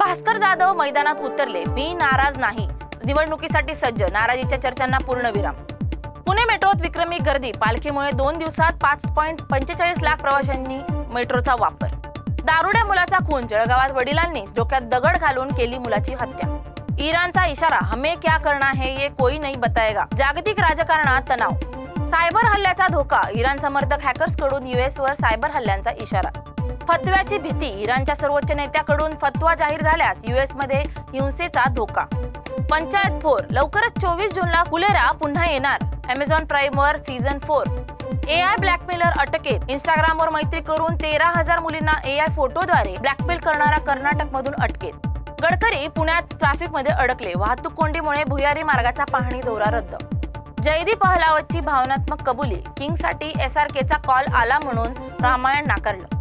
भास्कर जाधव मैदानात उतरले, मी नाराज नाही, निवडणुकीसाठी सज्ज, नाराजीच्या चर्चांना पूर्णविराम. पुणे मेट्रोत विक्रमी गर्दी, पालखीमुळे 2 दिवसात 5.45 लाख प्रवाशांनी मेट्रोचा वापर. दारुड्या मुलाचा खून, जळगावात वडिलांनीच डोक्यात दगड घालून केली मुलाची हत्या. इराणचा इशारा, हमें क्या करना है ये कोई नहीं बताएगा. जागतिक राजकारणात तणाव. सायबर हल्ल्याचा धोका, इराण समर्थक हॅकर्स कडून US वर सायबर हल्ल्यांचा इशारा. फतव्याची भीती, इराणच्या सर्वोच्च नेत्याकडून फतवा जाहीर झाल्यास US मध्ये हिंसेचा धोका. पंचायत 4, लवकरच 24 जूनला फुलेरा पुन्हा येणार. Amazon प्राइम वर सीझन 4. AI ब्लॅकमेलर अटकेत, इंस्टाग्रामवर मैत्री करून 13,000 मुलींना AI फोटोद्वारे ब्लॅकमेल करणारा कर्नाटकमधून अटकेत. गडकरी पुण्यात ट्रॅफिकमध्ये अडकले, वाहतूक कोंडीमुळे भुयारी मार्गाचा पाहणी दौरा रद्द. जयदीप अहलावतची भावनात्मक कबुली, किंगसाठी SRKचा कॉल आला म्हणून रामायण नाकारलं.